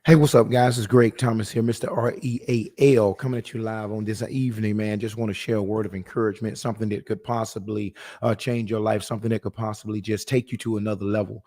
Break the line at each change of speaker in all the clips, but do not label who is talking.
Hey, what's up, guys? It's Greg Thomas here, Mr. REAL, coming at you live on this evening, man. Just want to share a word of encouragement, something that could possibly change your life, something that could possibly just take you to another level.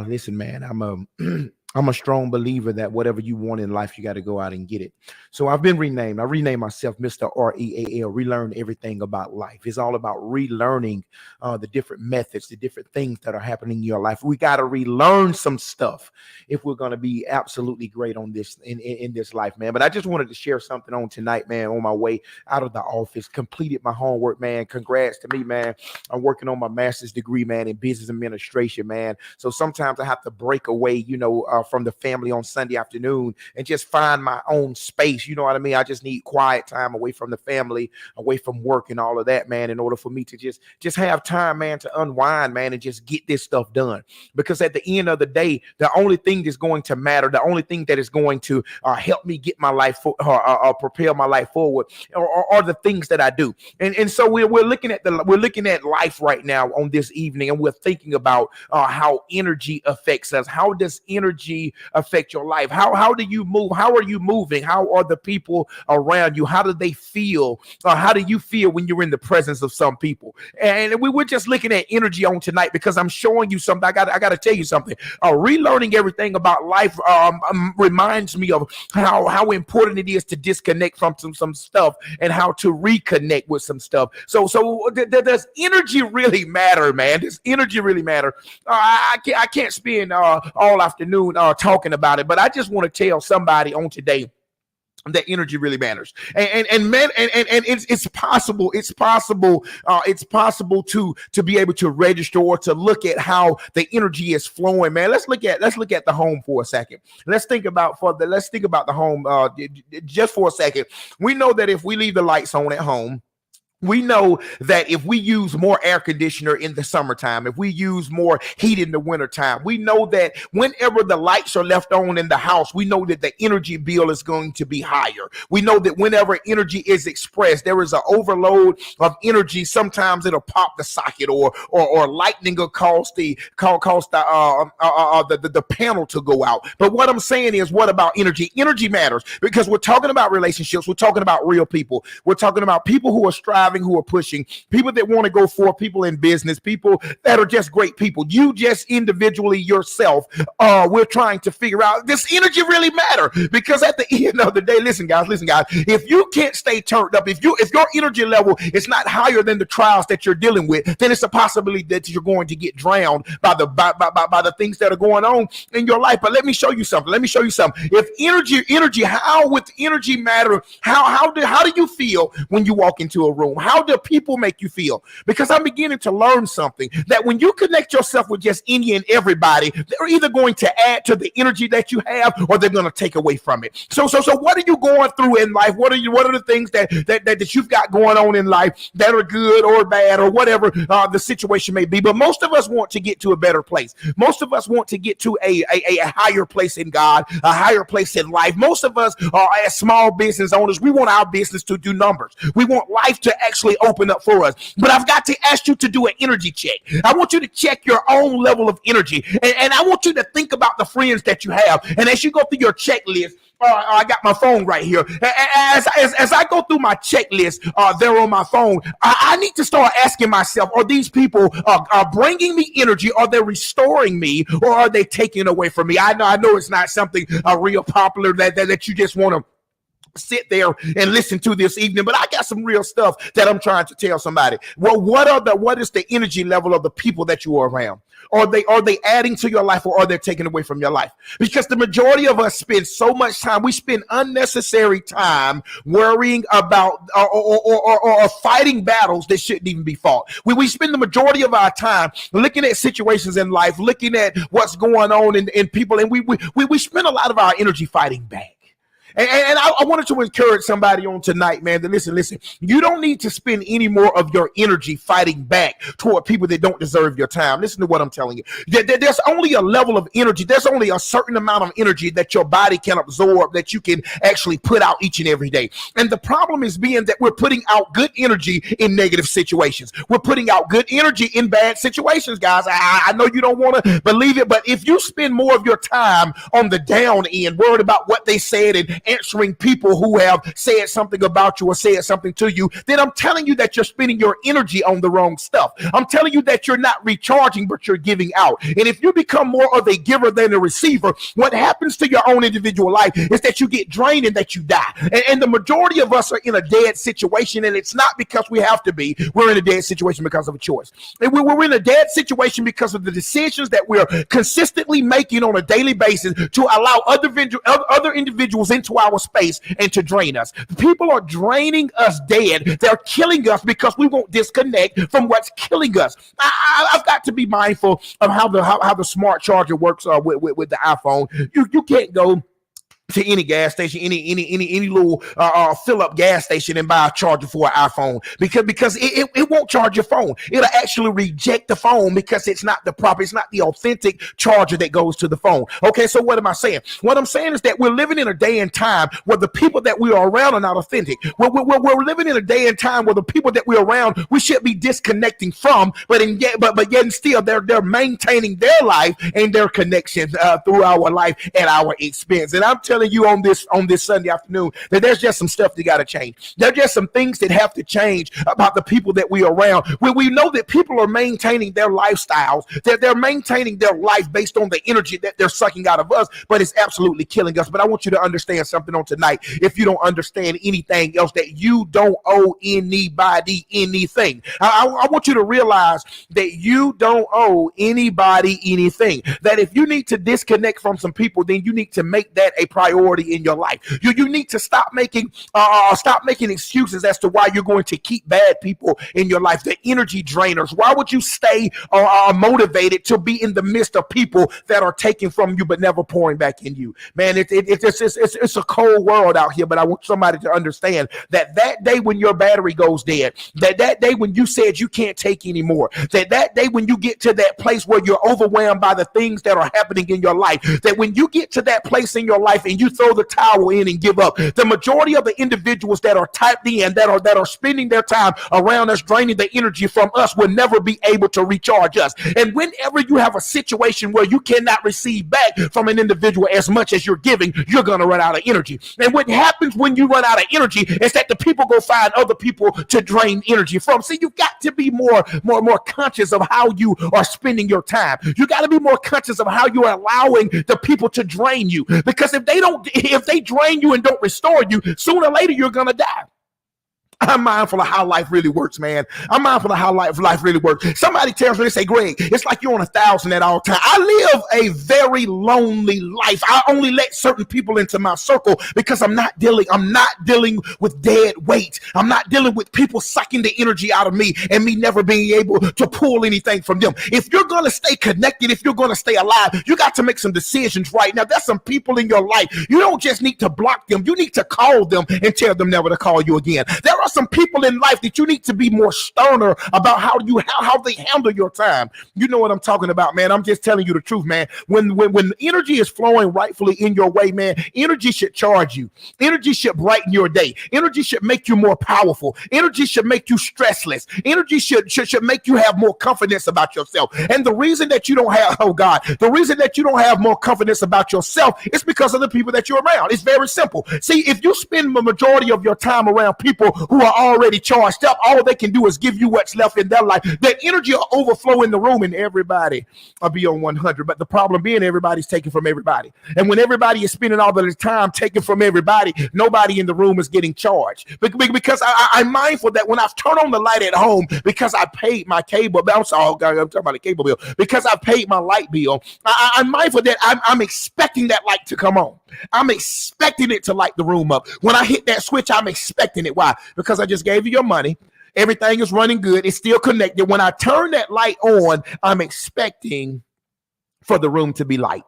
Listen, man, I'm a I'm a strong believer that whatever you want in life, you got to go out and get it. So I've been renamed. I renamed myself Mr. REAL, relearn everything about life. It's all about relearning the different methods, the different things that are happening in your life. We got to relearn some stuff if we're going to be absolutely great on this in this life, man. But I just wanted to share something on tonight, man, on my way out of the office. Completed my homework, man. Congrats to me, man. I'm working on my master's degree, man, in business administration, man. So sometimes I have to break away, from the family on Sunday afternoon and just find my own space. You know what I mean? I just need quiet time away from the family, away from work and all of that, man, in order for me to just have time, man, to unwind, man, and just get this stuff done. Because at the end of the day, the only thing that's going to matter, the only thing that is going to help me get my life propel my life forward are the things that I do. And so we're looking at life right now on this evening, and we're thinking about how energy affects us. How does energy affect your life? How do you move? How are you moving? How are the people around you? How do they feel? How do you feel when you're in the presence of some people? And we were just looking at energy on tonight because I'm showing you something. I got to tell you something. Relearning everything about life reminds me of how important it is to disconnect from some stuff and how to reconnect with some stuff. So does energy really matter, man? Does energy really matter? I can't spend all afternoon talking about it, but I just want to tell somebody on today that energy really matters, and it's possible to be able to register or to look at how the energy is flowing, man. Let's look at the home for a second. Let's think about the home just for a second. We know that if we leave the lights on at home, we know that if we use more air conditioner in the summertime, if we use more heat in the wintertime, we know that whenever the lights are left on in the house, we know that the energy bill is going to be higher. We know that whenever energy is expressed, there is an overload of energy. Sometimes it'll pop the socket, or lightning will cause the panel to go out. But what I'm saying is, what about energy? Energy matters because we're talking about relationships. We're talking about real people. We're talking about people who are striving, who are pushing, people that want to go for, people in business, people that are just great people. You just individually yourself, we're trying to figure out, does energy really matter? Because at the end of the day, listen guys, if you can't stay turned up, if your energy level is not higher than the trials that you're dealing with, then it's a possibility that you're going to get drowned by the things that are going on in your life. But let me show you something. If energy, how would energy matter? How do you feel when you walk into a room? How do people make you feel? Because I'm beginning to learn something, that when you connect yourself with just any and everybody, they're either going to add to the energy that you have, or they're going to take away from it. So what are you going through in life? What are the things that you've got going on in life that are good or bad, or whatever the situation may be? But most of us want to get to a better place. Most of us want to get to a higher place in God, a higher place in life. Most of us are, as small business owners, we want our business to do numbers. We want life to actually open up for us. But I've got to ask you to do an energy check. I want you to check your own level of energy, and I want you to think about the friends that you have. And as you go through your checklist, I got my phone right here. As I go through my checklist there on my phone, I need to start asking myself, are these people are bringing me energy? Are they restoring me, or are they taking away from me? I know it's not something real popular that you just want to sit there and listen to this evening, but I got some real stuff that I'm trying to tell somebody. Well, what is the energy level of the people that you are around? Are they adding to your life, or are they taking away from your life? Because the majority of us spend so much time, we spend unnecessary time worrying about or fighting battles that shouldn't even be fought. We spend the majority of our time looking at situations in life, looking at what's going on in people, and we spend a lot of our energy fighting back. And I wanted to encourage somebody on tonight, man, to listen. You don't need to spend any more of your energy fighting back toward people that don't deserve your time. Listen to what I'm telling you. There's only a level of energy. There's only a certain amount of energy that your body can absorb that you can actually put out each and every day. And the problem is being that we're putting out good energy in negative situations. We're putting out good energy in bad situations, guys. I know you don't want to believe it, but if you spend more of your time on the down end, worried about what they said and answering people who have said something about you or said something to you, then I'm telling you that you're spending your energy on the wrong stuff. I'm telling you that you're not recharging, but you're giving out. And if you become more of a giver than a receiver, what happens to your own individual life is that you get drained and that you die. And the majority of us are in a dead situation, and it's not because we have to be. We're in a dead situation because of a choice. And we're in a dead situation because of the decisions that we're consistently making on a daily basis to allow other individuals into our space and to drain us. People are draining us dead. They're killing us because we won't disconnect from what's killing us. I've got to be mindful of how the smart charger works with the iPhone. You can't go to any gas station, any little fill up gas station and buy a charger for an iPhone because it won't charge your phone. It'll actually reject the phone because it's not the authentic charger that goes to the phone. Okay, so what am I saying? What I'm saying is that we're living in a day and time where the people that we are around are not authentic. We're living in a day and time where the people that we're around we should be disconnecting from, but yet still they're maintaining their life and their connection through our life at our expense. And I'm telling you on this Sunday afternoon that there's just some stuff that got to change. There's just some things that have to change about the people that we are around. We know that people are maintaining their lifestyles, that they're maintaining their life based on the energy that they're sucking out of us, but it's absolutely killing us. But I want you to understand something on tonight. If you don't understand anything else, that you don't owe anybody anything. I want you to realize that you don't owe anybody anything. That if you need to disconnect from some people, then you need to make that a priority in your life. You need to stop making excuses as to why you're going to keep bad people in your life, the energy drainers. Why would you stay motivated to be in the midst of people that are taking from you but never pouring back in you? Man, it's a cold world out here, but I want somebody to understand that day when your battery goes dead, that day when you said you can't take anymore, that day when you get to that place where you're overwhelmed by the things that are happening in your life, that when you get to that place in your life and you throw the towel in and give up, the majority of the individuals that are typed in, that are spending their time around us, draining the energy from us, will never be able to recharge us. And whenever you have a situation where you cannot receive back from an individual as much as you're giving, you're going to run out of energy. And what happens when you run out of energy is that the people go find other people to drain energy from. See, you've got to be more conscious of how you are spending your time. You got to be more conscious of how you're allowing the people to drain you, because if they drain you and don't restore you, sooner or later you're gonna die. I'm mindful of how life really works, man. I'm mindful of how life really works. Somebody tells me, they say, Greg, it's like you're on 1,000 at all times. I live a very lonely life. I only let certain people into my circle because I'm not dealing with dead weight. I'm not dealing with people sucking the energy out of me and me never being able to pull anything from them. If you're going to stay connected, if you're going to stay alive, you got to make some decisions right now. There's some people in your life. You don't just need to block them. You need to call them and tell them never to call you again. There are some people in life that you need to be more sterner about how they handle your time. You know what I'm talking about, man. I'm just telling you the truth, man. When energy is flowing rightfully in your way, man, energy should charge you. Energy should brighten your day. Energy should make you more powerful. Energy should make you stressless. Energy should make you have more confidence about yourself. And the reason that you don't have more confidence about yourself is because of the people that you're around. It's very simple. See, if you spend the majority of your time around people who are already charged up, all they can do is give you what's left in their life. That energy will overflow in the room and everybody will be on 100. But the problem being, everybody's taking from everybody. And when everybody is spending all of their time taking from everybody, nobody in the room is getting charged. Because I'm mindful that when I've turned on the light at home, because I paid my cable bill, I'm talking about the cable bill, because I paid my light bill, I'm mindful that I'm expecting that light to come on. I'm expecting it to light the room up. When I hit that switch, I'm expecting it. Why? Because I just gave you your money. Everything is running good. It's still connected. When I turn that light on, I'm expecting for the room to be light.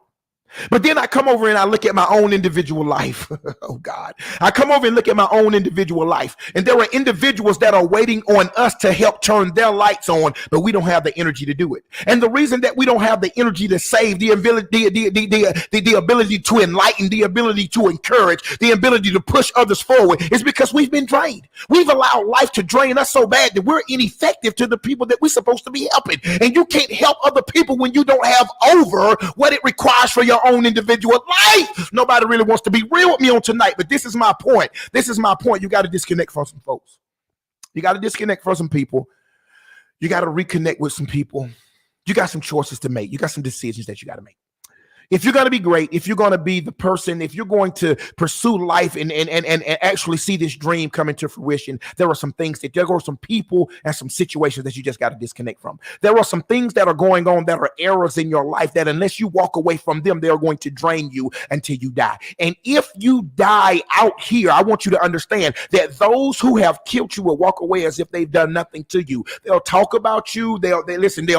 But then I come over and I look at my own individual life. Oh God. I come over and look at my own individual life. And there are individuals that are waiting on us to help turn their lights on, but we don't have the energy to do it. And the reason that we don't have the energy to save, the ability, the ability to enlighten, the ability to encourage, the ability to push others forward is because we've been drained. We've allowed life to drain us so bad that we're ineffective to the people that we're supposed to be helping. And you can't help other people when you don't have over what it requires for your own individual life. Nobody really wants to be real with me on tonight, but this is my point. This is my point. You got to disconnect from some folks. You got to disconnect from some people. You got to reconnect with some people. You got some choices to make. You got some decisions that you got to make. If you're going to be great, if you're going to be the person, if you're going to pursue life and actually see this dream come into fruition, there are some things that there are some people and some situations that you just got to disconnect from. There are some things that are going on that are errors in your life that unless you walk away from them, they are going to drain you until you die. And if you die out here, I want you to understand that those who have killed you will walk away as if they've done nothing to you. They'll talk about you. They'll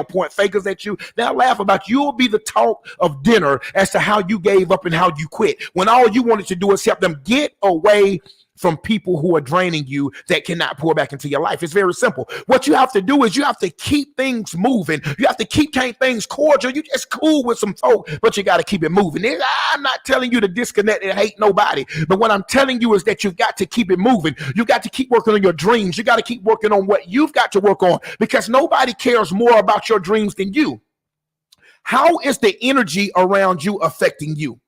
point fingers at you. They'll laugh about you. You'll be the talk of dinner as to how you gave up and how you quit, when all you wanted to do is help them get away from people who are draining you that cannot pour back into your life. It's very simple. What you have to do is you have to keep things moving. You have to keep things cordial. You just cool with some folk, but you got to keep it moving. I'm not telling you to disconnect and hate nobody, but what I'm telling you is that you've got to keep it moving. You got to keep working on your dreams. You got to keep working on what you've got to work on, because nobody cares more about your dreams than you. How is the energy around you affecting you?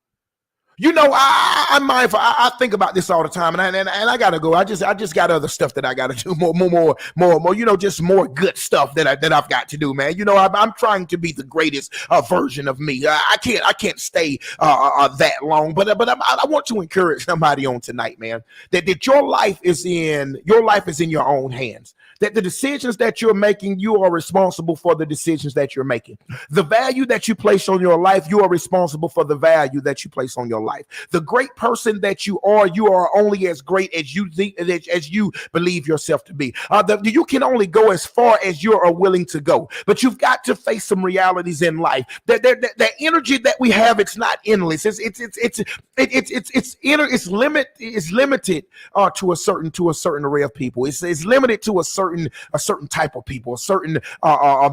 You know, I'm mindful. I think about this all the time, and I gotta go. I just got other stuff that I gotta do more. You know, just more good stuff that I've got to do, man. You know, I'm trying to be the greatest version of me. I can't stay that long, but I want to encourage somebody on tonight, man, that your life is in your own hands. That the decisions that you're making, you are responsible for the decisions that you're making. The value that you place on your life, you are responsible for the value that you place on your life. The great person that you are only as great as you believe yourself to be. You can only go as far as you are willing to go, but you've got to face some realities in life. That energy that we have, it's not endless. It's limited to a certain array of people. It's limited to a certain type of people, a certain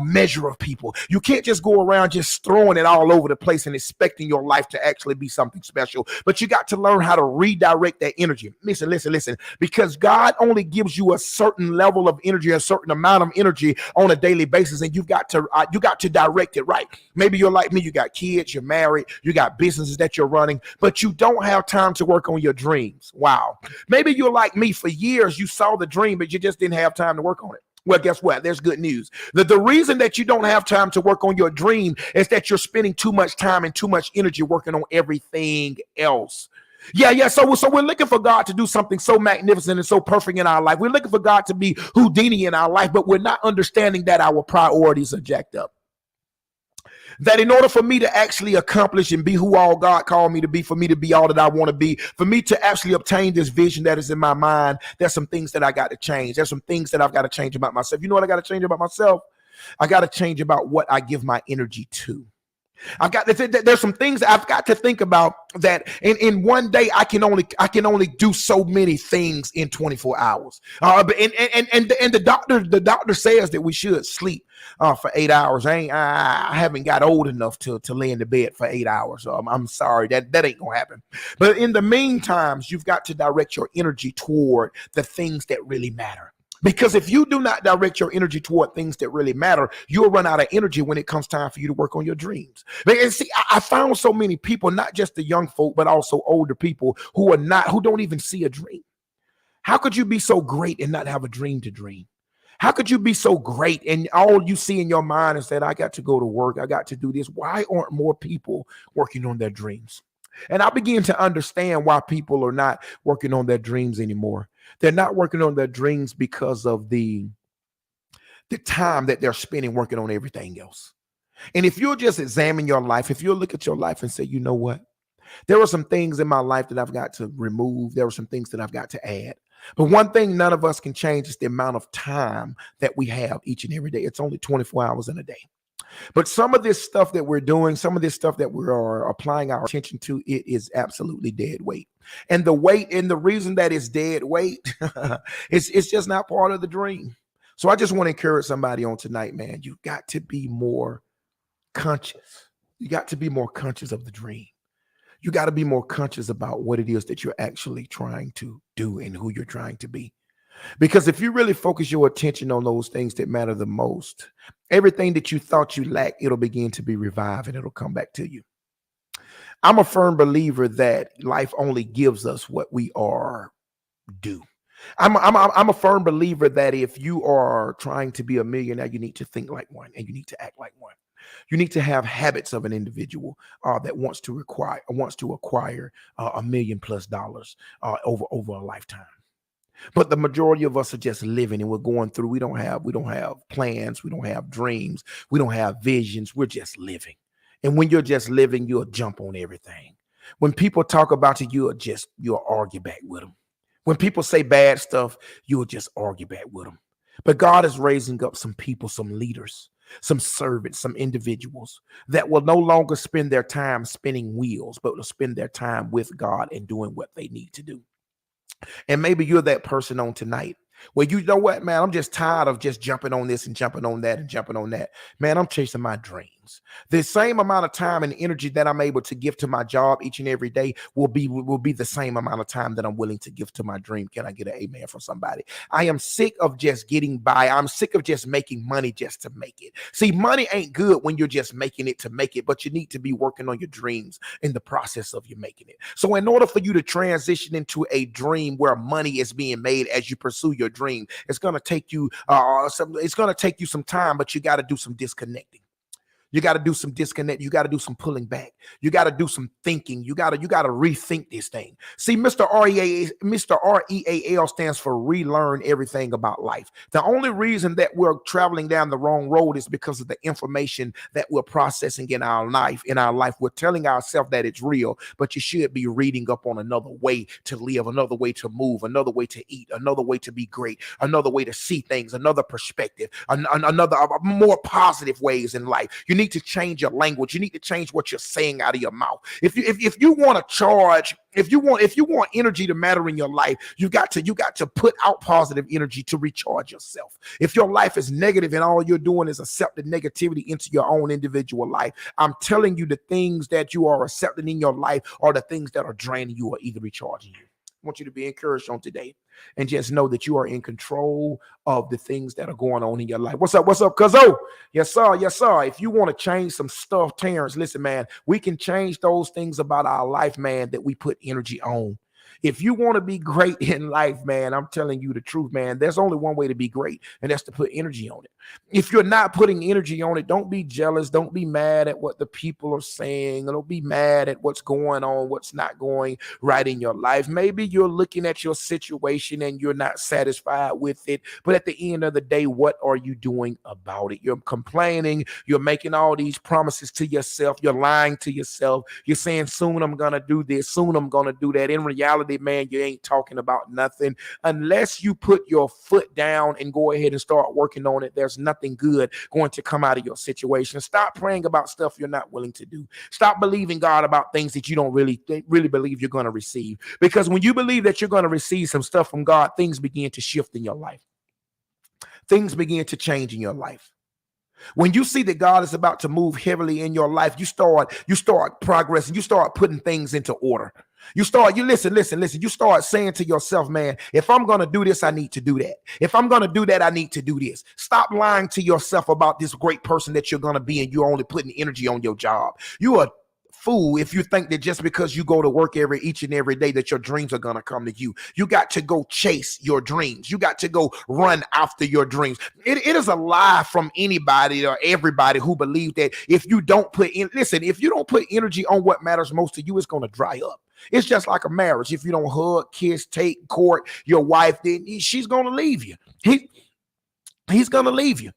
measure of people. You can't just go around just throwing it all over the place and expecting your life to actually be something special. But you got to learn how to redirect that energy. Listen, because God only gives you a certain level of energy, a certain amount of energy on a daily basis, and you got to direct it right. Maybe you're like me, you got kids, you're married, you got businesses that you're running, but you don't have time to work on your dreams. Wow. Maybe you're like me, for years you saw the dream, but you just didn't have time to work on it. Well, guess what? There's good news. The reason that you don't have time to work on your dream is that you're spending too much time and too much energy working on everything else. Yeah. So we're looking for God to do something so magnificent and so perfect in our life. We're looking for God to be Houdini in our life, but we're not understanding that our priorities are jacked up. That in order for me to actually accomplish and be who all God called me to be, for me to be all that I want to be, for me to actually obtain this vision that is in my mind, there's some things that I got to change. There's some things that I've got to change about myself. You know what I got to change about myself? I got to change about what I give my energy to. There's some things I've got to think about, that in one day I can only do so many things in 24 hours. And the doctor says that we should sleep for 8 hours. I haven't got old enough to lay in the bed for 8 hours. So I'm sorry, that ain't gonna happen. But in the meantime, you've got to direct your energy toward the things that really matter. Because if you do not direct your energy toward things that really matter, you'll run out of energy when it comes time for you to work on your dreams. And see, I found so many people, not just the young folk, but also older people who don't even see a dream. How could you be so great and not have a dream to dream? How could you be so great and all you see in your mind is that I got to go to work, I got to do this? Why aren't more people working on their dreams? And I begin to understand why people are not working on their dreams anymore. They're not working on their dreams because of the time that they're spending working on everything else. And if you'll just examine your life, if you'll look at your life and say, you know what? There are some things in my life that I've got to remove. There are some things that I've got to add. But one thing none of us can change is the amount of time that we have each and every day. It's only 24 hours in a day. But some of this stuff that we're doing, some of this stuff that we are applying our attention to, it is absolutely dead weight. And the weight, and the reason that it's dead weight, it's just not part of the dream. So I just want to encourage somebody on tonight, man. You've got to be more conscious. You got to be more conscious of the dream. You got to be more conscious about what it is that you're actually trying to do and who you're trying to be. Because if you really focus your attention on those things that matter the most, everything that you thought you lacked, it'll begin to be revived and it'll come back to you. I'm a firm believer that life only gives us what we are due. I'm a firm believer that if you are trying to be a millionaire, you need to think like one and you need to act like one. You need to have habits of an individual that wants to acquire $1 million+ over a lifetime. But the majority of us are just living and we're going through. We don't have plans. We don't have dreams. We don't have visions. We're just living. And when you're just living, you'll jump on everything. When people talk about you, you'll argue back with them. When people say bad stuff, you'll just argue back with them. But God is raising up some people, some leaders, some servants, some individuals that will no longer spend their time spinning wheels, but will spend their time with God and doing what they need to do. And maybe you're that person on tonight where you know what, man, I'm just tired of just jumping on this and jumping on that and jumping on that. Man, I'm chasing my dreams. The same amount of time and energy that I'm able to give to my job each and every day will be the same amount of time that I'm willing to give to my dream. Can I get an amen from somebody? I am sick of just getting by. I'm sick of just making money just to make it. See, money ain't good when you're just making it to make it, but you need to be working on your dreams in the process of you making it. So in order for you to transition into a dream where money is being made as you pursue your dream, it's going to take you some time, but you got to do some disconnecting. You got to do some disconnect. You got to do some pulling back. You got to do some thinking. You got to rethink this thing. See, Mr. REAL stands for relearn everything about life. The only reason that we're traveling down the wrong road is because of the information that we're processing in our life. We're telling ourselves that it's real, but you should be reading up on another way to live, another way to move, another way to eat, another way to be great, another way to see things, another perspective, another more positive ways in life. You need to change your language. You need to change what you're saying out of your mouth. If you want to charge, if you want energy to matter in your life, you got to put out positive energy to recharge yourself. If your life is negative and all you're doing is accepting negativity into your own individual life, I'm telling you, the things that you are accepting in your life are the things that are draining you or either recharging you. I want you to be encouraged on today and just know that you are in control of the things that are going on in your life. What's up, cuzzo? Yes, sir. If you want to change some stuff, Terrence, listen, man, we can change those things about our life, man, that we put energy on. If you want to be great in life, man, I'm telling you the truth, man. There's only one way to be great, and that's to put energy on it. If you're not putting energy on it, don't be jealous. Don't be mad at what the people are saying. Don't be mad at what's going on, what's not going right in your life. Maybe you're looking at your situation and you're not satisfied with it. But at the end of the day, what are you doing about it? You're complaining. You're making all these promises to yourself. You're lying to yourself. You're saying, soon I'm going to do this. Soon I'm going to do that. In reality, man, you ain't talking about nothing. Unless you put your foot down and go ahead and start working on it, there's nothing good going to come out of your situation. Stop praying about stuff you're not willing to do. Stop believing God about things that you don't really believe you're going to receive. Because when you believe that you're going to receive some stuff from God, things begin to shift in your life. Things begin to change in your life. When you see that God is about to move heavily in your life, you start progressing. You start putting things into order. You start saying to yourself, man, if I'm going to do this, I need to do that. If I'm going to do that, I need to do this. Stop lying to yourself about this great person that you're going to be, and you're only putting energy on your job. You are fool if you think that just because you go to work each and every day that your dreams are going to come to you. You got to go chase your dreams. You got to go run after your dreams. It is a lie from anybody or everybody who believe that if you don't put energy on what matters most to you, it's going to dry up. It's just like a marriage. If you don't hug, kiss, take, court your wife, then she's going to leave you. He's going to leave you.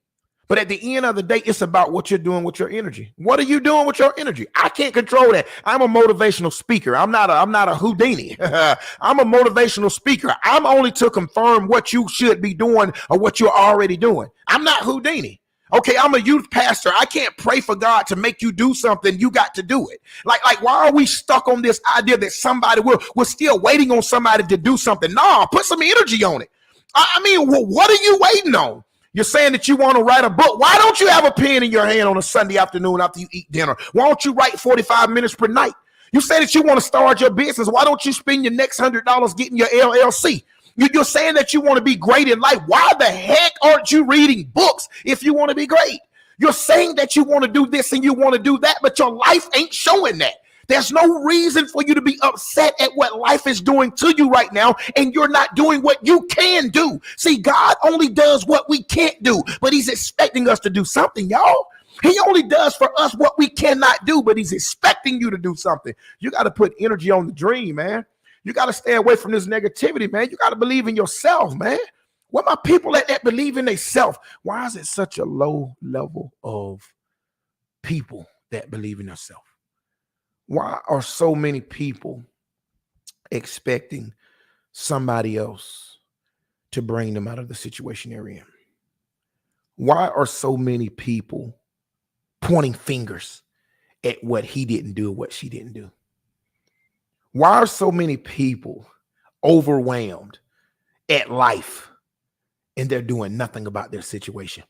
But at the end of the day, it's about what you're doing with your energy. What are you doing with your energy? I can't control that. I'm a motivational speaker. I'm not a Houdini. I'm a motivational speaker. I'm only to confirm what you should be doing or what you're already doing. I'm not Houdini. Okay, I'm a youth pastor. I can't pray for God to make you do something. You got to do it. Like, why are we stuck on this idea that somebody we're still waiting on somebody to do something? No, put some energy on it. I mean, what are you waiting on? You're saying that you want to write a book. Why don't you have a pen in your hand on a Sunday afternoon after you eat dinner? Why don't you write 45 minutes per night? You say that you want to start your business. Why don't you spend your next $100 getting your LLC? You're saying that you want to be great in life. Why the heck aren't you reading books if you want to be great? You're saying that you want to do this and you want to do that, but your life ain't showing that. There's no reason for you to be upset at what life is doing to you right now, and you're not doing what you can do. See, God only does what we can't do, but he's expecting us to do something, y'all. He only does for us what we cannot do, but he's expecting you to do something. You got to put energy on the dream, man. You got to stay away from this negativity, man. You got to believe in yourself, man. What my people that believe in themselves? Why is it such a low level of people that believe in themselves? Why are so many people expecting somebody else to bring them out of the situation they're in? Why are so many people pointing fingers at what he didn't do, what she didn't do? Why are so many people overwhelmed at life and they're doing nothing about their situation?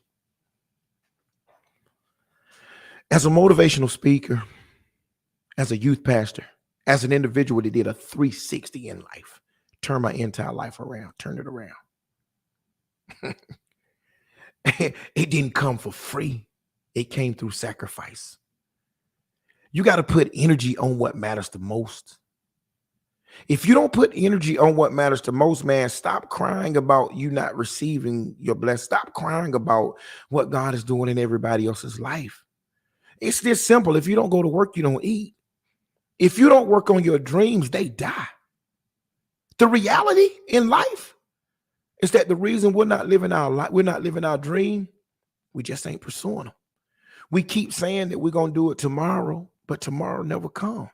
As a motivational speaker, as a youth pastor, as an individual that did a 360 in life, turn my entire life around, turn it around. It didn't come for free. It came through sacrifice. You got to put energy on what matters the most. If you don't put energy on what matters the most, man, stop crying about you not receiving your blessing. Stop crying about what God is doing in everybody else's life. It's this simple. If you don't go to work, you don't eat. If you don't work on your dreams, they die. The reality in life is that the reason we're not living our life, we're not living our dream, we just ain't pursuing them. We keep saying that we're going to do it tomorrow, but tomorrow never comes.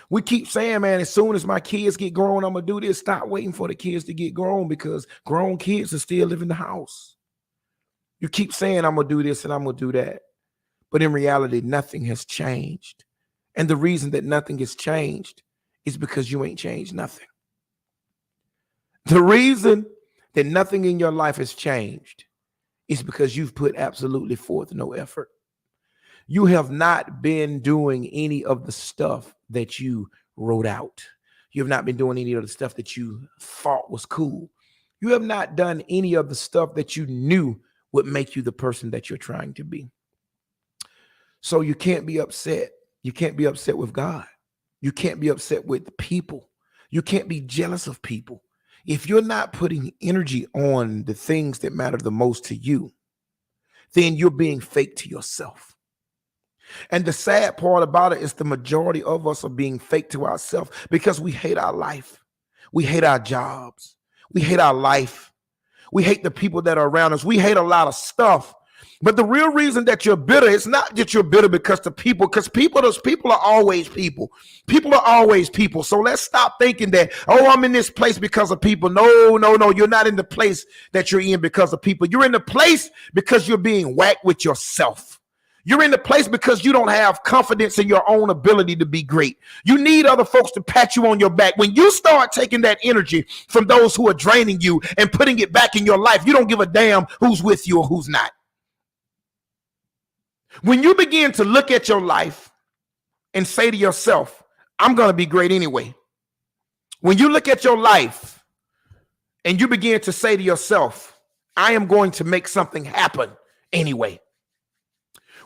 We keep saying, man, as soon as my kids get grown, I'm going to do this. Stop waiting for the kids to get grown, because grown kids are still living in the house. You keep saying, I'm going to do this and I'm going to do that. But in reality, nothing has changed. And the reason that nothing has changed is because you ain't changed nothing. The reason that nothing in your life has changed is because you've put absolutely forth no effort. You have not been doing any of the stuff that you wrote out. You have not been doing any of the stuff that you thought was cool. You have not done any of the stuff that you knew would make you the person that you're trying to be. So you can't be upset. You can't be upset with God. You can't be upset with people. You can't be jealous of people. If you're not putting energy on the things that matter the most to you, then you're being fake to yourself. And the sad part about it is the majority of us are being fake to ourselves because we hate our life. We hate our jobs. We hate our life. We hate the people that are around us. We hate a lot of stuff. But the real reason that you're bitter, it's not that you're bitter because those people are always people. People are always people. So let's stop thinking that, oh, I'm in this place because of people. No. You're not in the place that you're in because of people. You're in the place because you're being whacked with yourself. You're in the place because you don't have confidence in your own ability to be great. You need other folks to pat you on your back. When you start taking that energy from those who are draining you and putting it back in your life, you don't give a damn who's with you or who's not. When you begin to look at your life and say to yourself, I'm going to be great anyway. When you look at your life and you begin to say to yourself, I am going to make something happen anyway.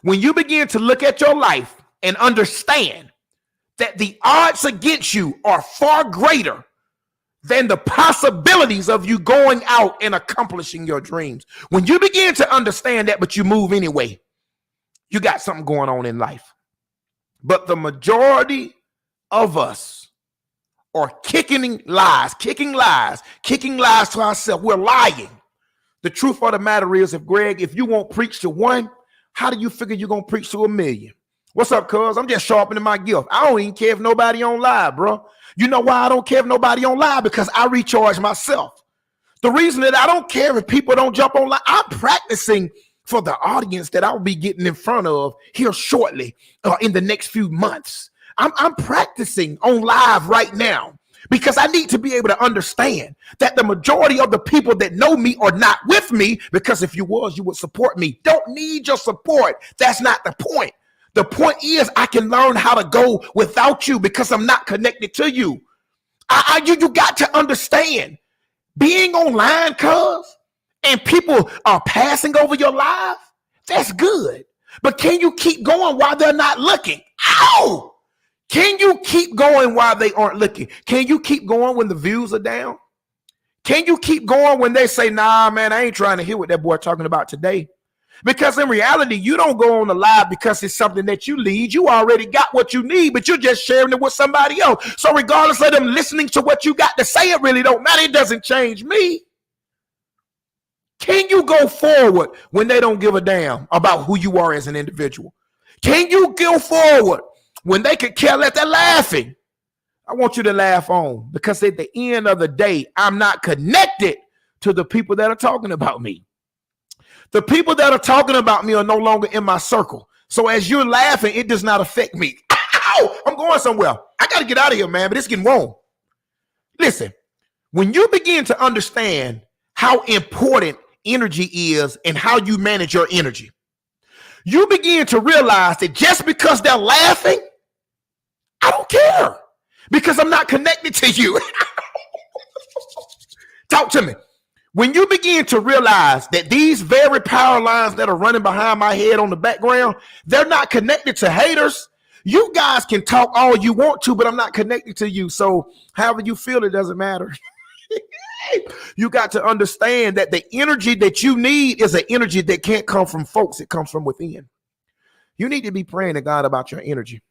When you begin to look at your life and understand that the odds against you are far greater than the possibilities of you going out and accomplishing your dreams. When you begin to understand that, but you move anyway, you got something going on in life. But the majority of us are kicking lies to ourselves. We're lying. The truth of the matter is, if you won't preach to one, how do you figure you're going to preach to a million? What's up, cuz? I'm just sharpening my gift. I don't even care if nobody on live, bro. You know why I don't care if nobody on live? Because I recharge myself. The reason that I don't care if people don't jump on live, I'm practicing for the audience that I'll be getting in front of here shortly in the next few months. I'm practicing on live right now because I need to be able to understand that the majority of the people that know me are not with me, because if you was, you would support me. Don't need your support. That's not the point. The point is I can learn how to go without you because I'm not connected to you. You got to understand, being online, and people are passing over your life, that's good. But can you keep going while they're not looking? Ow! Can you keep going while they aren't looking? Can you keep going when the views are down? Can you keep going when they say, nah, man, I ain't trying to hear what that boy talking about today? Because in reality, you don't go on the live because it's something that you need. You already got what you need, but you're just sharing it with somebody else. So regardless of them listening to what you got to say, it really don't matter. It doesn't change me. Can you go forward when they don't give a damn about who you are as an individual? Can you go forward when they could care less? They're laughing. I want you to laugh on, because at the end of the day, I'm not connected to the people that are talking about me. The people that are talking about me are no longer in my circle. So as you're laughing, it does not affect me. Ow! I'm going somewhere. I got to get out of here, man, but it's getting wrong. Listen, when you begin to understand how important energy is and how you manage your energy, you begin to realize that just because they're laughing, I don't care, because I'm not connected to you. Talk to me. When you begin to realize that these very power lines that are running behind my head on the background, they're not connected to haters. You guys can talk all you want to, but I'm not connected to you. So however you feel, it doesn't matter. You got to understand that the energy that you need is an energy that can't come from folks. It comes from within. You need to be praying to God about your energy,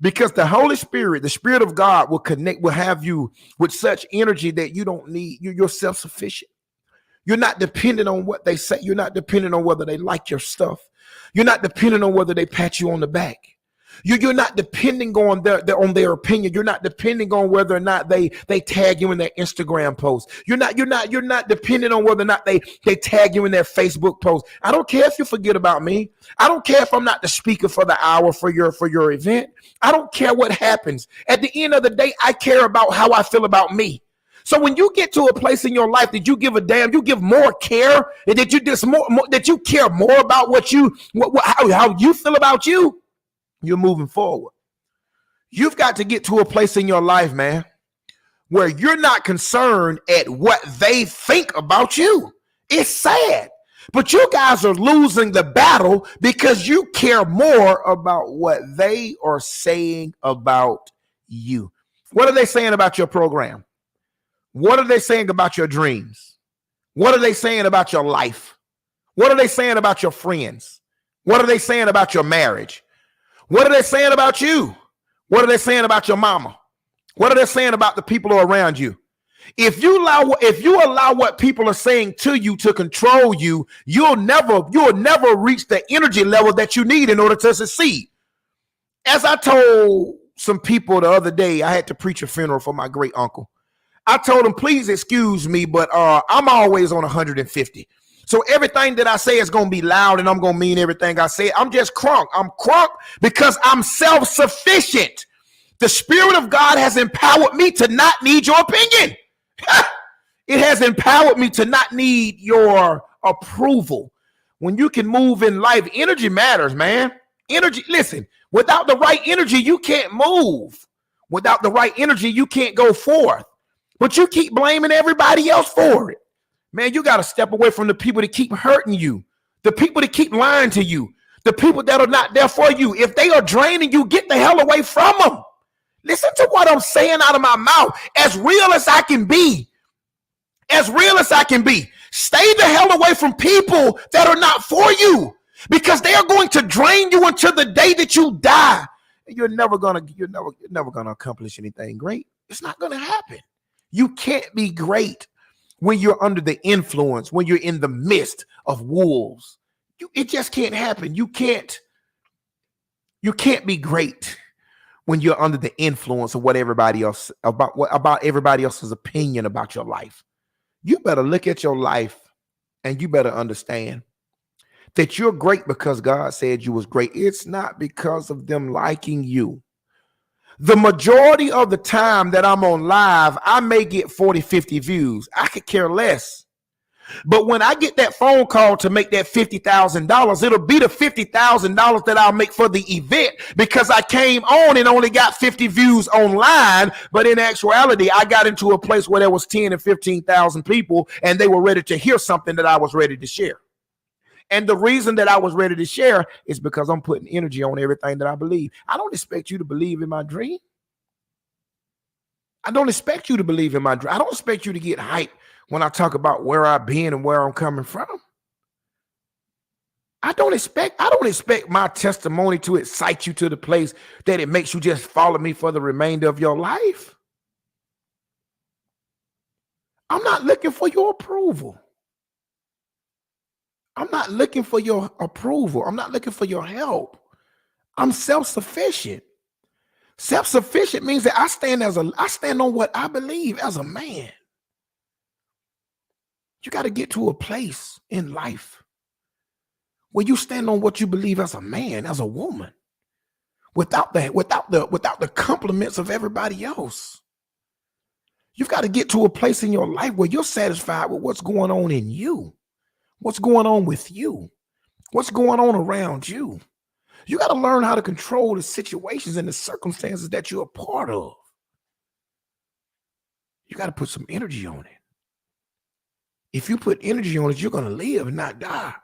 because the Holy Spirit, the Spirit of God, will have you with such energy that you don't need. You're self-sufficient. You're not dependent on what they say. You're not dependent on whether they like your stuff. You're not dependent on whether they pat you on the back. You're not depending on their opinion. You're not depending on whether or not they tag you in their Instagram post. You're not dependent on whether or not they tag you in their Facebook post. I don't care if you forget about me. I don't care if I'm not the speaker for the hour for your event. I don't care what happens. At the end of the day, I care about how I feel about me. So when you get to a place in your life that you give a damn, you give more care, and that you just more that you care more about how you feel about you, you're moving forward. You've got to get to a place in your life, man, where you're not concerned at what they think about you. It's sad, but you guys are losing the battle because you care more about what they are saying about you. What are they saying about your program? What are they saying about your dreams? What are they saying about your life? What are they saying about your friends? What are they saying about your marriage? What are they saying about you? What are they saying about your mama? What are they saying about the people who are around you? If you allow what people are saying to you to control you, you'll never reach the energy level that you need in order to succeed. As I told some people the other day, I had to preach a funeral for my great uncle. I told him, please excuse me, but I'm always on 150. So everything that I say is going to be loud, and I'm going to mean everything I say. I'm just crunk. I'm crunk because I'm self-sufficient. The Spirit of God has empowered me to not need your opinion. It has empowered me to not need your approval. When you can move in life, energy matters, man. Energy, listen, without the right energy, you can't move. Without the right energy, you can't go forth. But you keep blaming everybody else for it. Man, you got to step away from the people that keep hurting you, the people that keep lying to you, the people that are not there for you. If they are draining you, get the hell away from them. Listen to what I'm saying out of my mouth. As real as I can be. As real as I can be. Stay the hell away from people that are not for you, because they are going to drain you until the day that you die. You're never gonna accomplish anything great. It's not gonna happen. You can't be great when you're under the influence, when you're in the midst of wolves. It just can't happen. You can't be great when you're under the influence of what everybody else about everybody else's opinion about your life. You better look at your life and you better understand that you're great because God said you was great. It's not because of them liking you. The majority of the time that I'm on live, I may get 40, 50 views. I could care less. But when I get that phone call to make that $50,000, it'll be the $50,000 that I'll make for the event because I came on and only got 50 views online. But in actuality, I got into a place where there was 10 and 15,000 people and they were ready to hear something that I was ready to share. And the reason that I was ready to share is because I'm putting energy on everything that I believe. I don't expect you to believe in my dream. I don't expect you to believe in my dream. I don't expect you to get hyped when I talk about where I've been and where I'm coming from. I don't expect my testimony to excite you to the place that it makes you just follow me for the remainder of your life. I'm not looking for your approval. I'm not looking for your approval. I'm not looking for your help. I'm self-sufficient. Self-sufficient means that I stand on what I believe as a man. You got to get to a place in life where you stand on what you believe as a man, as a woman, without the compliments of everybody else. You've got to get to a place in your life where you're satisfied with what's going on in you, what's going on with you, what's going on around you. You got to learn how to control the situations and the circumstances that you're a part of. You got to put some energy on it. If you put energy on it, you're going to live and not die.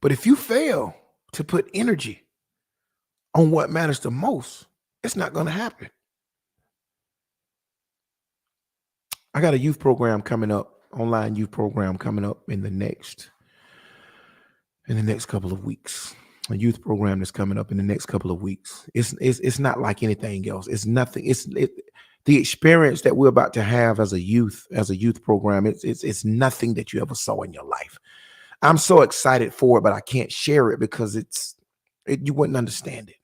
But if you fail to put energy on what matters the most, it's not going to happen. I got a youth program coming up, online youth program coming up in the next couple of weeks. A youth program that's coming up in the next couple of weeks. It's not like anything else. It's nothing. The experience that we're about to have as a youth program. It's nothing that you ever saw in your life. I'm so excited for it, but I can't share it because you wouldn't understand it.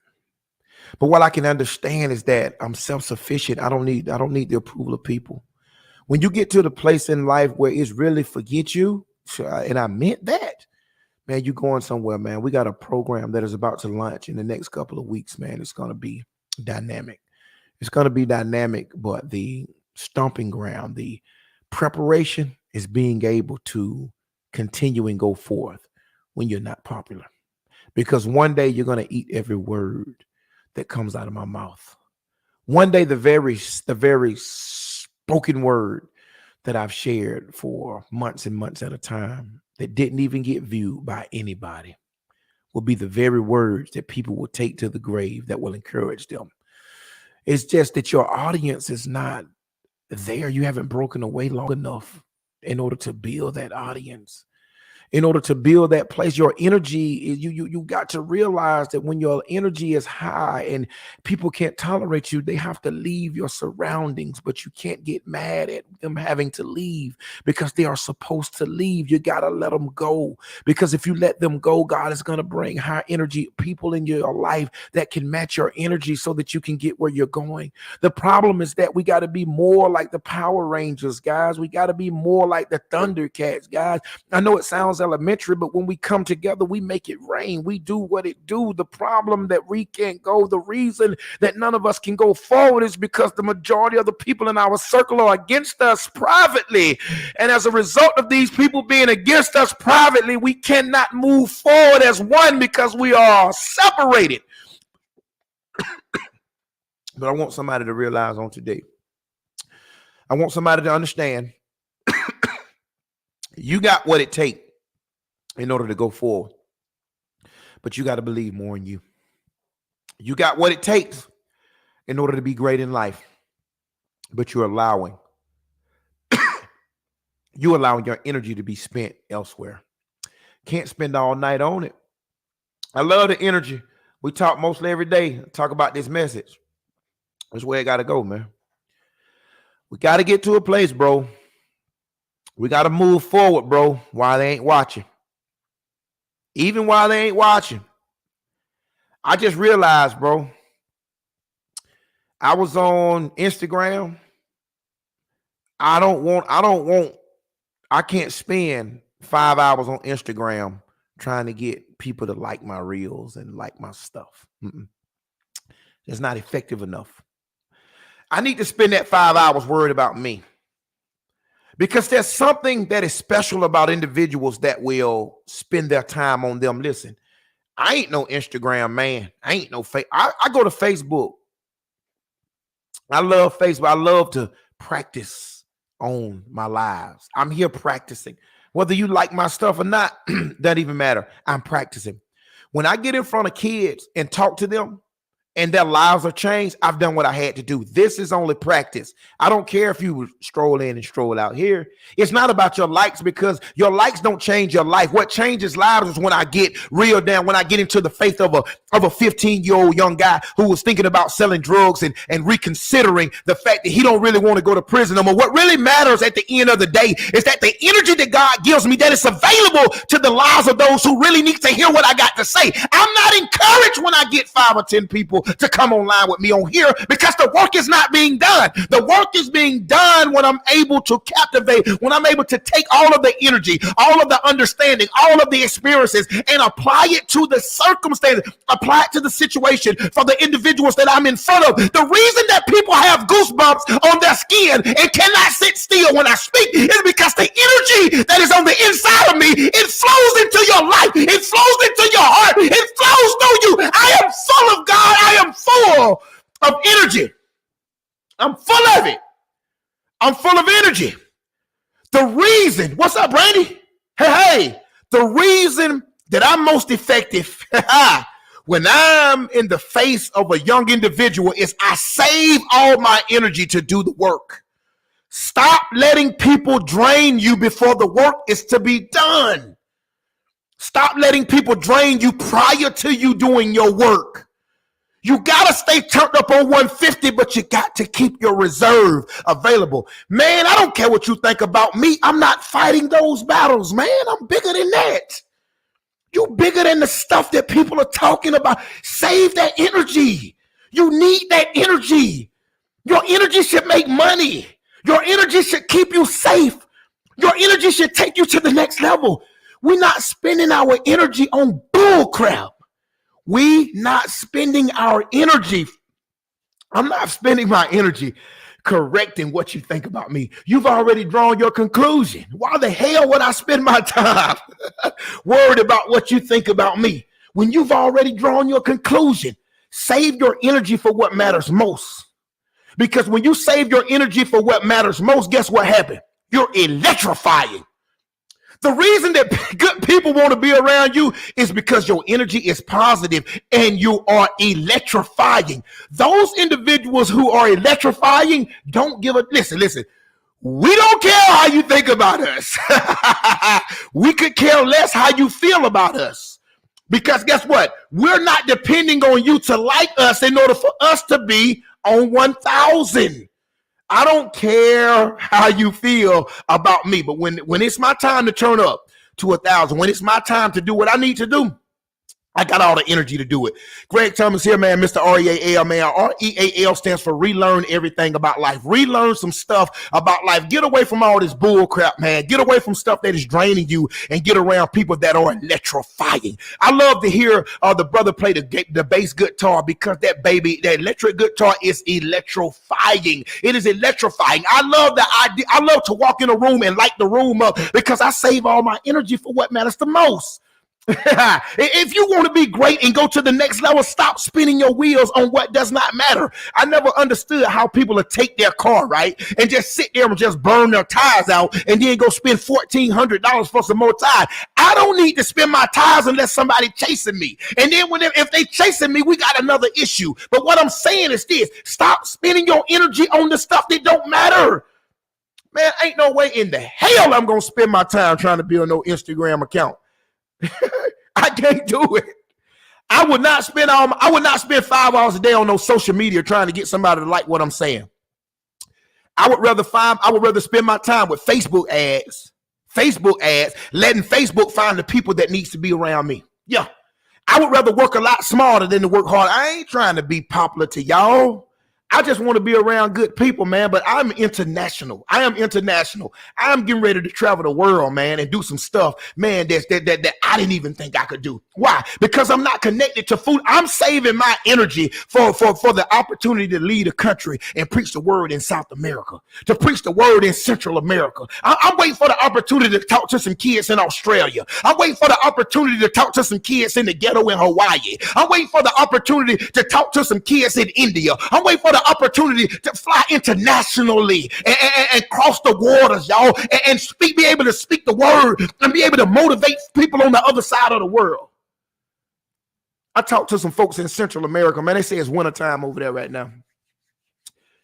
But what I can understand is that I'm self-sufficient. I don't need the approval of people. When you get to the place in life where it's really forget you, and I meant that, man, you're going somewhere, man. We got a program that is about to launch in the next couple of weeks, man. It's going to be dynamic. It's going to be dynamic, but the stomping ground, the preparation is being able to continue and go forth when you're not popular. Because one day you're going to eat every word that comes out of my mouth. One day the very spoken word that I've shared for months and months at a time that didn't even get viewed by anybody will be the very words that people will take to the grave that will encourage them. It's just that your audience is not there. You haven't broken away long enough in order to build that audience. In order to build that place, your energy, you got to realize that when your energy is high and people can't tolerate you, they have to leave your surroundings, but you can't get mad at them having to leave because they are supposed to leave. You got to let them go, because if you let them go, God is going to bring high energy people in your life that can match your energy so that you can get where you're going. The problem is that we got to be more like the Power Rangers, guys. We got to be more like the Thundercats, guys. I know it sounds elementary, but when we come together, we make it rain. We do what it do. The problem that we can't go, the reason that none of us can go forward is because the majority of the people in our circle are against us privately. And as a result of these people being against us privately, we cannot move forward as one because we are separated. But I want somebody to realize on today, I want somebody to understand you got what it takes in order to go forward, but you got to believe more in you. You got what it takes in order to be great in life, but you're allowing your energy to be spent elsewhere. Can't spend all night on it. I love the energy. We talk mostly every day, talk about this message. That's where it got to go, man. We got to get to a place, bro. We got to move forward, bro, while they ain't watching. Even while they ain't watching. I just realized, bro, I was on Instagram. I can't spend 5 hours on Instagram trying to get people to like my reels and like my stuff. It's not effective enough. I need to spend that 5 hours worried about me, because there's something that is special about individuals that will spend their time on them. Listen, I ain't no Instagram man. I ain't no fake. I go to Facebook. I love Facebook. I love to practice on my lives. I'm here practicing. Whether you like my stuff or not, doesn't even matter. I'm practicing. When I get in front of kids and talk to them, and their lives are changed, I've done what I had to do. This is only practice. I don't care if you stroll in and stroll out here. It's not about your likes, because your likes don't change your life. What changes lives is when I get real down, when I get into the faith of a 15-year-old young guy who was thinking about selling drugs and reconsidering the fact that he don't really want to go to prison no more. What really matters at the end of the day is that the energy that God gives me, that is available to the lives of those who really need to hear what I got to say. I'm not encouraged when I get 5 or 10 people to come online with me on here, because the work is not being done. The work is being done when I'm able to captivate, when I'm able to take all of the energy, all of the understanding, all of the experiences, and apply it to the circumstances, apply it to the situation for the individuals that I'm in front of. The reason that people have goosebumps on their skin and cannot sit still when I speak is because the energy that is on the inside of me, it flows into your life, it flows into your heart, it flows through you. I am full of God. I am full of energy. I'm full of it. I'm full of energy. The reason, what's up, Brandy? Hey, the reason that I'm most effective when I'm in the face of a young individual is I save all my energy to do the work. Stop letting people drain you before the work is to be done. Stop letting people drain you prior to you doing your work. You got to stay turned up on 150, but you got to keep your reserve available. Man, I don't care what you think about me. I'm not fighting those battles, man. I'm bigger than that. You bigger than the stuff that people are talking about. Save that energy. You need that energy. Your energy should make money. Your energy should keep you safe. Your energy should take you to the next level. We're not spending our energy on bull crap. We not spending our energy. I'm not spending my energy correcting what you think about me. You've already drawn your conclusion. Why the hell would I spend my time worried about what you think about me when you've already drawn your conclusion? Save your energy for what matters most. Because when you save your energy for what matters most, guess what happened? You're electrifying. The reason that good people want to be around you is because your energy is positive and you are electrifying. Those individuals who are electrifying don't give a listen. We don't care how you think about us. We could care less how you feel about us. Because guess what? We're not depending on you to like us in order for us to be on 1,000. I don't care how you feel about me, but when it's my time to turn up to 1,000, when it's my time to do what I need to do, I got all the energy to do it. Greg Thomas here, man, Mr. REAL, man. REAL stands for relearn everything about life. Relearn some stuff about life. Get away from all this bull crap, man. Get away from stuff that is draining you and get around people that are electrifying. I love to hear the brother play the bass guitar, because that electric guitar is electrifying. It is electrifying. I love the idea. I love to walk in a room and light the room up, because I save all my energy for what matters the most. If you want to be great and go to the next level, stop spinning your wheels on what does not matter. I never understood how people would take their car, right, and just sit there and just burn their tires out and then go spend $1,400 for some more tires. I don't need to spend my tires unless somebody chasing me. And then if they chasing me, we got another issue. But what I'm saying is this: stop spending your energy on the stuff that don't matter. Man, ain't no way in the hell I'm going to spend my time trying to build no Instagram account. I can't do it. I would not spend 5 hours a day on no social media trying to get somebody to like what I'm saying. I would rather spend my time with Facebook ads, letting Facebook find the people that needs to be around me. Yeah. I would rather work a lot smarter than to work hard. I ain't trying to be popular to y'all. I just want to be around good people, man. But I'm international. I am international. I'm getting ready to travel the world, man, and do some stuff, man, that I didn't even think I could do. Why? Because I'm not connected to food. I'm saving my energy for the opportunity to lead a country and preach the word in South America, to preach the word in Central America. I'm waiting for the opportunity to talk to some kids in Australia. I'm waiting for the opportunity to talk to some kids in the ghetto in Hawaii. I'm waiting for the opportunity to talk to some kids in India. I'm waiting for the opportunity to fly internationally and cross the waters, y'all, and be able to speak the word and be able to motivate people on the other side of the world. I talked to some folks in Central America, man. They say it's wintertime over there right now.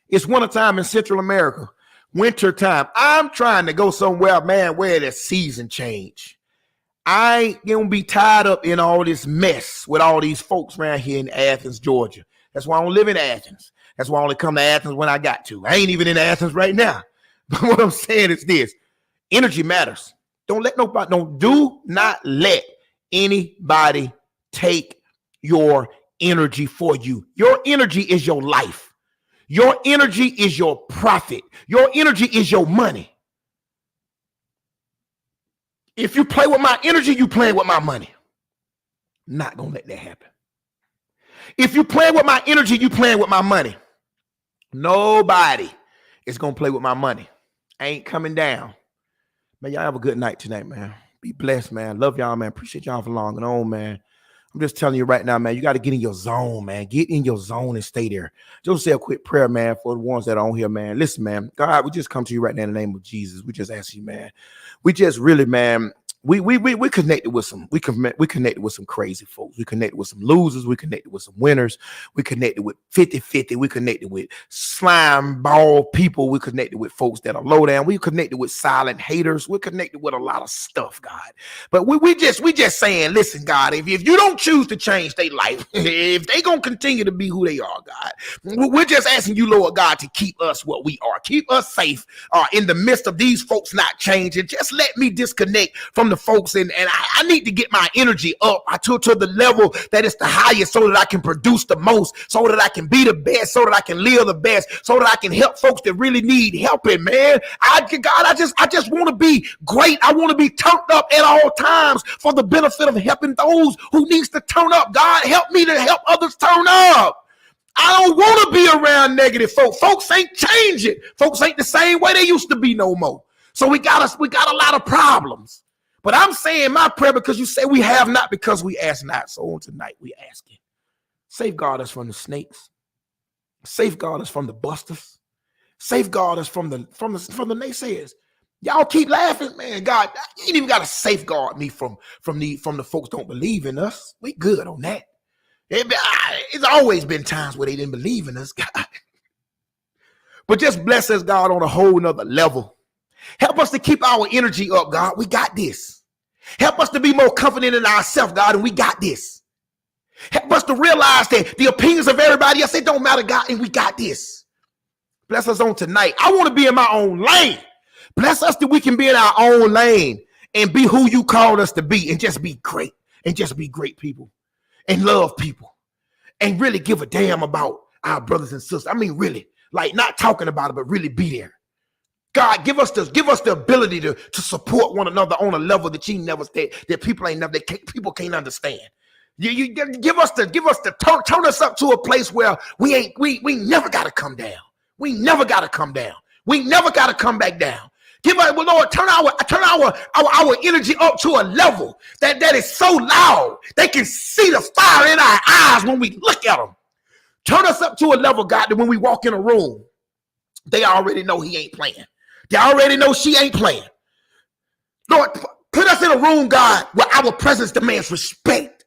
It's wintertime in Central America. Winter time. I'm trying to go somewhere, man, where the season change. I ain't gonna be tied up in all this mess with all these folks around here in Athens, Georgia. That's why I don't live in Athens. That's why I only come to Athens when I got to. I ain't even in Athens right now. But what I'm saying is this: energy matters. Do not let anybody take your energy for you. Your energy is your life. Your energy is your profit. Your energy is your money. If you play with my energy, you playing with my money. Not gonna let that happen. If you play with my energy, you playing with my money. Nobody is gonna play with my money. I ain't coming down. Man, y'all have a good night tonight, man. Be blessed, man. Love y'all, man. Appreciate y'all for logging on, man. I'm just telling you right now, man, you got to get in your zone, man. Get in your zone and stay there. Just say a quick prayer, man, for the ones that are on here, man. Listen, man, God, we just come to you right now in the name of Jesus. We just ask you, man. We just really, man, we connected with some, we connected with some crazy folks. We connected with some losers. We connected with some winners. We connected with 50-50. We connected with slime ball people. We connected with folks that are low down. We connected with silent haters. We're connected with a lot of stuff, God. But we just saying, listen, God, if you don't choose to change their life, if they gonna continue to be who they are, God, we're just asking you, Lord God, to keep us what we are. Keep us safe in the midst of these folks not changing. Just let me disconnect from the folks, and I need to get my energy up to the level that is the highest, so that I can produce the most, so that I can be the best, so that I can live the best, so that I can help folks that really need helping, man. I just want to be great. I want to be turned up at all times for the benefit of helping those who needs to turn up. God, help me to help others turn up. I don't want to be around negative folks. Folks ain't changing. Folks ain't the same way they used to be no more. So we got a lot of problems. But I'm saying my prayer, because you say we have not because we ask not. So on tonight we asking, safeguard us from the snakes, safeguard us from the busters, safeguard us from the naysayers. Y'all keep laughing, man. God, you ain't even got to safeguard me from the folks don't believe in us. We good on that. It's always been times where they didn't believe in us, God. But just bless us, God, on a whole nother level. Help us to keep our energy up, God. We got this. Help us to be more confident in ourselves, God, and we got this. Help us to realize that the opinions of everybody else, it don't matter, God, and we got this. Bless us on tonight. I want to be in my own lane. Bless us that we can be in our own lane and be who you called us to be, and just be great, and just be great people, and love people, and really give a damn about our brothers and sisters. I mean, really, like not talking about it, but really be there. God, give us the ability to support one another on a level that that people can't understand. You give us the turn us up to a place where we never got to come down. We never got to come down. We never got to come back down. Give us, well, Lord, turn our energy up to a level that is so loud they can see the fire in our eyes when we look at them. Turn us up to a level, God, that when we walk in a room, they already know he ain't playing. They already know she ain't playing. Lord, put us in a room, God, where our presence demands respect.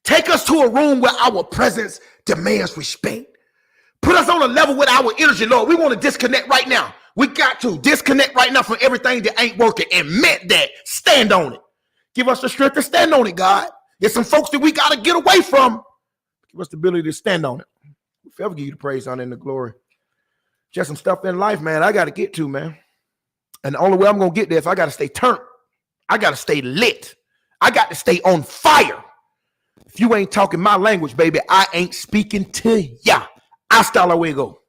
Take us to a room where our presence demands respect. Put us on a level with our energy, Lord. We want to disconnect right now. We got to disconnect right now from everything that ain't working, and meant that. Stand on it. Give us the strength to stand on it, God. There's some folks that we got to get away from. Give us the ability to stand on it. We'll forever give you the praise, honor, and the glory. Just some stuff in life, man, I got to get to, man. And the only way I'm going to get there is I got to stay turned. I got to stay lit. I got to stay on fire. If you ain't talking my language, baby, I ain't speaking to ya. Hasta luego.